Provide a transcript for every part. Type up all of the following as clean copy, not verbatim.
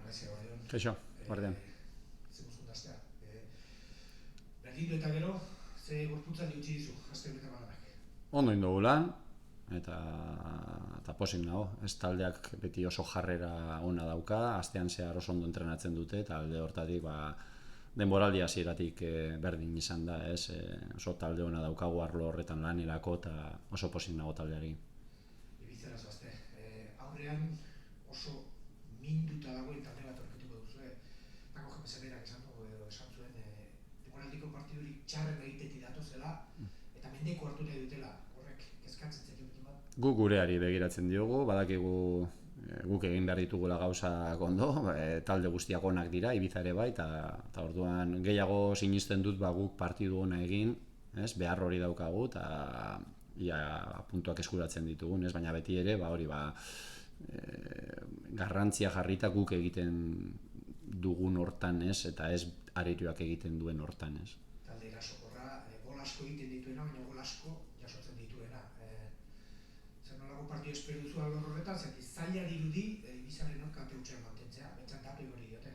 Gaizia, guardian. Kaixo, guardian. Zemuzkun daztea. Berdindu eta gero, ze gorputza diutzi dizu, azte honetan balanak. Ondo indogu lan, eta posik nago. Ez taldeak beti oso jarrera ona dauka, astean zehar oso ondo entrenatzen dute, eta alde hortatik denboraldi hasieratik berdin izan da, ez? Oso talde ona daukagu arlo horretan lanerako, eta oso posik nago taldeari. Ibizera zoazte, aurrean oso minduta dagoen talde bat aurkituko duzue. Paco Gemese berak esan zuen, demoraldiko partidurik txarren egitetik datozela, eta mendeko hartu nahi dutela, horrek kezkatzen zetioekin bat. Gu gureari begiratzen diogu, badakigu guk egin behar ditugula gauzak ondo, talde guztiak onak dira, Ibiza ere bai, eta orduan gehiago sinisten dut guk partidu ona egin, ez, behar hori daukagu, eta puntuak eskuratzen ditugun, ez, baina beti ere, hori garrantzia jarrita guk egiten dugun hortan, ez, eta ez arerioak egiten duen hortan, ez. Talde erasokorra, gol asko egiten dituena, baina gol asko jasotzen dituena. Zer nolako partio espero duzu alor horretan, zerti zaila dirudi Ibizaren aurka teutxean mantentzea, bentsat datu hori diote.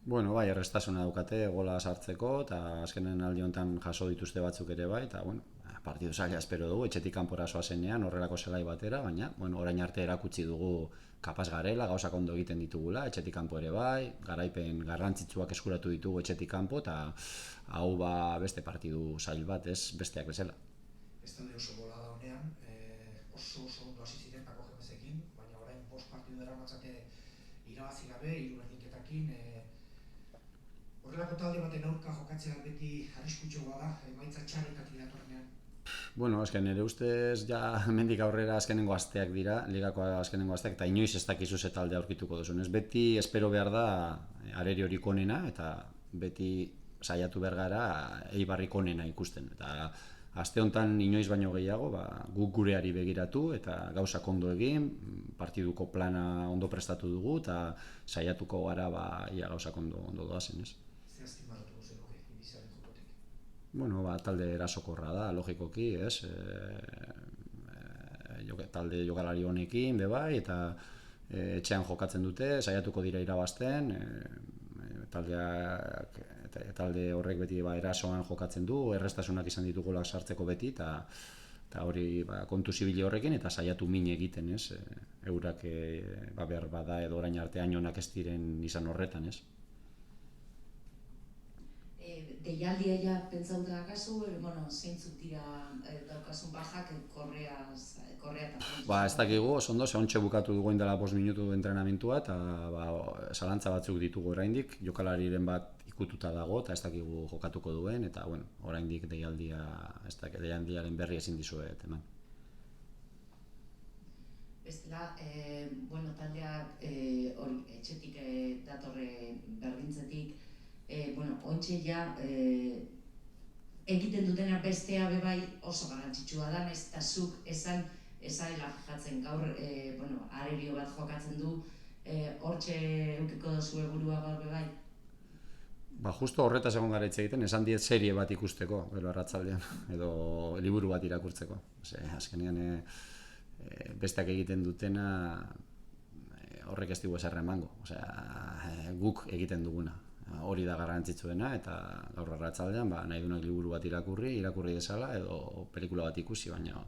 Bueno, bai, errestasuna daukate gola sartzeko, eta azkenen aldi honetan jaso dituzte batzuk ere bai, eta bueno, partidu zaila espero dugu, etxetik kanpora zoazenean, horrelako zelai batera, baina bueno, orain arte erakutsi dugu kapaz garela, gauzak ondo egiten ditugula, etxetik kanpo ere bai, garaipen garrantzitsuak eskuratu ditugu etxetik kanpo, eta hau beste partidu zail bat, ez besteak bezala. Ez talde oso bola da honean, oso ondo hasi ziren Paco Gemesekin, baina orain bost partidu dara matzate irabazi gabe, 3 berdinketakin, horrelako talde baten aurka jokatzea beti arriskutsuagoa da, emaitza txarretatik datorrenean. Bueno, azken nire ustez mendik aurrera azkenengo asteak dira, ligako azkenengo asteak, eta inoiz ez dakizu ze talde aurkituko duzun. Ez beti espero behar da areriorik onena, eta beti saiatu behar gara Eibarrik onena ikusten. Eta aste honetan inoiz baino gehiago, guk gureari begiratu, eta gauzak ondo egin, partiduko plana ondo prestatu dugu, eta saiatuko gara ia gauzak ondo doazen, ez? Ze azpimarratu zenuke Ibizaren jokotik? Bueno, talde erasokorra da, logikoki, ez? Talde jokalari honekin, bai, eta etxean jokatzen dute, saiatuko dira irabazten, talde horrek beti erasoan jokatzen du, errestasunak izan ditugula sartzeko beti, eta hori kontu zibili horrekin, eta saiatu min egiten, ez? Eurak behar bada edo orain artean onak ez diren izan horretan, ez? Deialdia ja pentsauta akazu, zeintzuk dira daukasun bajak korrea eta ez dakigu, oso ondo, ontxe bukatu dugu dela 5 minutu entrenamentua, eta zalantza batzuk ditugu oraindik, jokalariren bat ikututa dago, eta ez dakigu jokatuko duen, eta oraindik deialdiaren berri ezin dizuet eman. Bestela, taldeak etxetik datorre berdintzetik, ontxe ja egiten dutena bestea bebai oso garrantzitsua da, ez eta zuk ezaela jatzen gaur, arerio bat jokatzen du, hortxe eukiko duzue burua gaur bebai? Justo horretaz egon gara hitz egiten, esan diet serie bat ikusteko, gero arratzaldean, edo liburu bat irakurtzeko. Azkenean besteak egiten dutena horrek ez digu ezer emango, guk egiten duguna. Hori da garrantzitsuena, eta gaur arratsaldean nahi duenak liburu bat irakurri dezala, edo pelikula bat ikusi, baina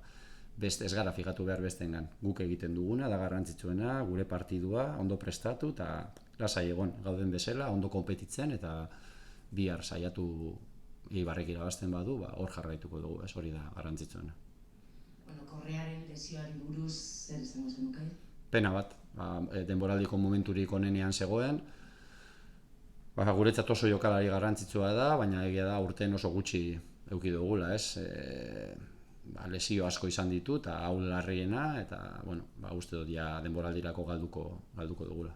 ez gara fijatu behar besteengan. Guk egiten duguna, da garrantzitsuena, gure partidua, ondo prestatu, eta lasai egon gauden bezala, ondo konpetitzen, eta bihar saiatu Eibarrek irabazten badu, hor jarraituko dugu, hori da garrantzitsuena. Korrearen lesioari buruz zer izango zenuke? Pena bat, denboraldiko momenturik onenean zegoen, guretzat oso jokalari garrantzitsua da, baina egia da urten oso gutxi eduki dugula, ez? Lesio asko izan ditu, eta hau larriena, eta uste dut denboraldirako galduko dugula.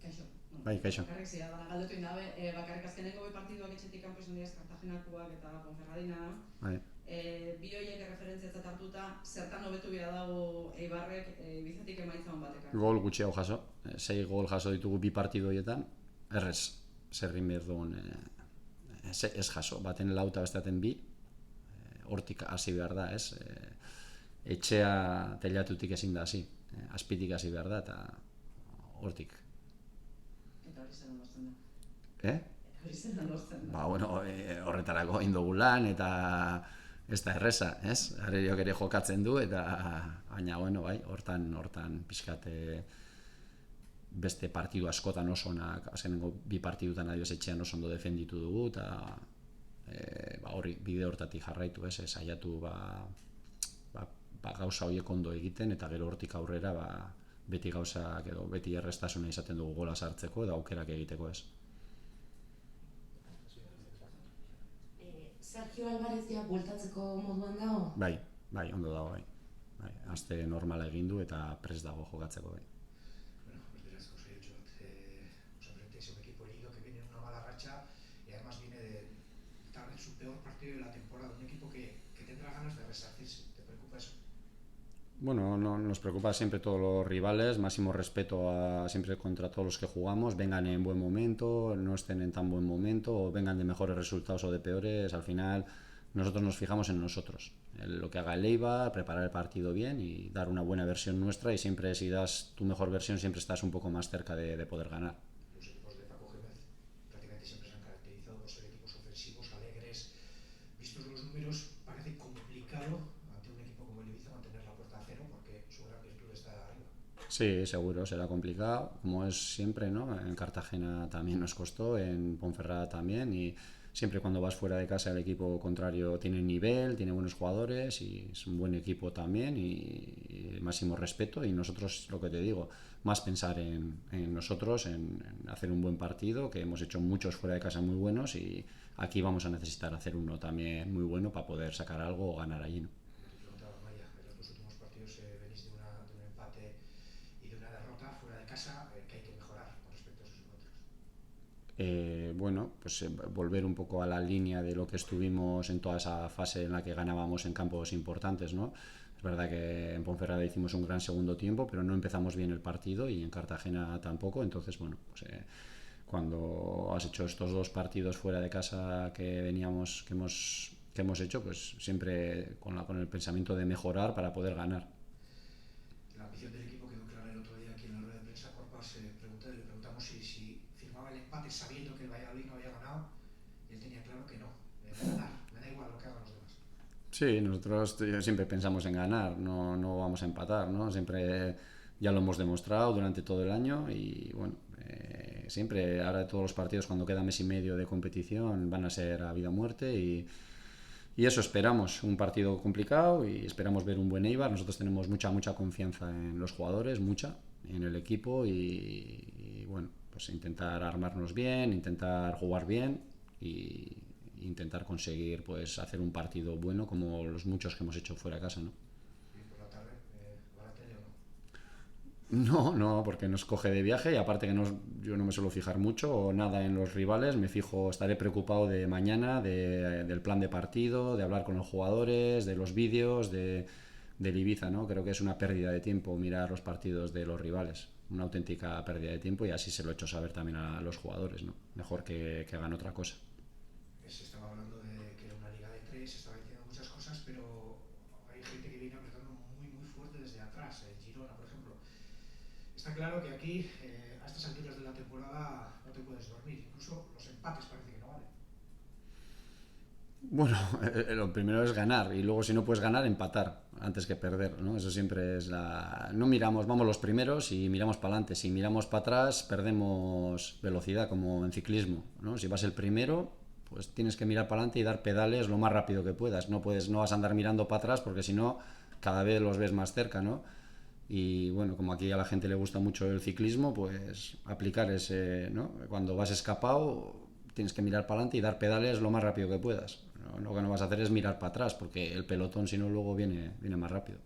Kaixo. Bai, kaixo. Bakarrik zira, galdetu indabe, bakarrik azkeneko partiduak etxetik kanpo izan dira Kartagenakoak eta Ponferradina. Bai. Bi horiek referentziatzat hartuta, zertan hobetu behar dago Eibarrek Ibizatik emaitza hon batek? Gol gutxiago jaso, 6 gol jaso ditugu bi partidu horietan, errez, zerrin behar dugun ez jaso, baten lau eta bestaten bi, hortik hasi behar da, ez? Etxea teilatutik ezin da hasi, azpitik hasi behar da, eta hortik eta hori zen lortzen da. Eh? Hori zen lortzen da. Ba, bueno, horretarako indogu lan eta ez da erreza, ez? Areriok ere jokatzen du eta baina, bueno, bai, hortan pixkat beste partidu askotan oso onak, azkenengo 2 partidutan adibidez etxean oso ondo defenditu dugu eta hori bide hortatik jarraitu, ez? Saiatu gauza horiek ondo egiten eta gero hortik aurrera beti gauzak edo beti errestasuna izaten dugu gola sartzeko edo aukerak egiteko, ez? Sergio Alvarez ja bueltatzeko moduan dago? Bai, ondo dago, bai. Aste normala egin du eta prest dago jokatzeko, bai. Bueno, pues verás que os he dicho, os enfrentáis a un equipo herido que viene en una mala racha y además viene de tal vez su peor partido de la temporada, un equipo que tendrá ganas de resarcirse. ¿Te preocupa eso? Bueno, no, nos preocupa siempre todos los rivales, máximo respeto siempre contra todos los que jugamos, vengan en buen momento, no estén en tan buen momento, o vengan de mejores resultados o de peores, al final nosotros nos fijamos en nosotros, en lo que haga el Eibar, preparar el partido bien y dar una buena versión nuestra y siempre si das tu mejor versión siempre estás un poco más cerca de poder ganar. Los equipos de Paco Gémez prácticamente siempre se han caracterizado por ser equipos ofensivos, alegres. Vistos los números, parece complicado ante un equipo como el Ibiza mantener la puerta a cero porque su gran virtud está arriba. Sí, seguro, será complicado, como es siempre, ¿no? En Cartagena también nos costó, en Ponferrada también y siempre cuando vas fuera de casa el equipo contrario tiene nivel, tiene buenos jugadores y es un buen equipo también y máximo respeto y nosotros, lo que te digo, más pensar en nosotros, en hacer un buen partido, que hemos hecho muchos fuera de casa muy buenos y aquí vamos a necesitar hacer uno también muy bueno para poder sacar algo o ganar allí, ¿no? Te preguntaba, Maya, en los 2 últimos partidos venís de un empate y de una derrota fuera de casa, que hay que mejorar con respecto a esos encuentros. Bueno, pues volver un poco a la línea de lo que estuvimos en toda esa fase en la que ganábamos en campos importantes, ¿no? Es verdad que en Ponferrada hicimos un gran segundo tiempo, pero no empezamos bien el partido y en Cartagena tampoco, entonces, bueno, pues cuando has hecho estos 2 partidos fuera de casa que hemos hecho, pues siempre con el pensamiento de mejorar para poder ganar. La ambición del equipo quedó clara el otro día aquí en la rueda de prensa. Corpas le preguntamos si firmaba el empate sabiendo que el Valladolid no había ganado y él tenía claro que no, ganar, me da igual lo que hagan los demás. Sí, nosotros siempre pensamos en ganar, no vamos a empatar, ¿no? Siempre ya lo hemos demostrado durante todo el año y bueno, siempre ahora todos los partidos cuando queda mes y medio de competición van a ser a vida o muerte y eso esperamos, un partido complicado y esperamos ver un buen Eibar. Nosotros tenemos mucha confianza en los jugadores, en el equipo y bueno, pues intentar armarnos bien, intentar jugar bien y intentar conseguir pues hacer un partido bueno como los muchos que hemos hecho fuera de casa, ¿no? ¿Y por la tarde va a la tele o no? No, porque nos coge de viaje y aparte que yo no me suelo fijar mucho o nada en los rivales, estaré preocupado de mañana, del plan de partido, de hablar con los jugadores, de los vídeos, del Ibiza, ¿no? Creo que es una pérdida de tiempo mirar los partidos de los rivales, una auténtica pérdida de tiempo y así se lo he hecho saber también a los jugadores, ¿no? Mejor que hagan otra cosa. Se estaba hablando de que era una liga de 3, se estaba diciendo muchas cosas, pero hay gente que viene apretando muy fuerte desde atrás, el Girona, por ejemplo. Está claro que aquí, a estas alturas de la temporada, no te puedes dormir. Incluso los empates parece que no valen. Bueno, lo primero es ganar y luego si no puedes ganar, empatar antes que perder, ¿no? Eso siempre es no miramos, vamos los primeros y miramos para adelante. Si miramos para atrás, perdemos velocidad, como en ciclismo, ¿no? Si vas el primero, pues tienes que mirar para adelante y dar pedales lo más rápido que puedas. No vas a andar mirando para atrás porque si no, cada vez los ves más cerca, ¿no? Y bueno, como aquí a la gente le gusta mucho el ciclismo, pues aplicar ese, ¿no? Cuando vas escapado, tienes que mirar para adelante y dar pedales lo más rápido que puedas. Lo que no vas a hacer es mirar para atrás, porque el pelotón si no luego viene más rápido.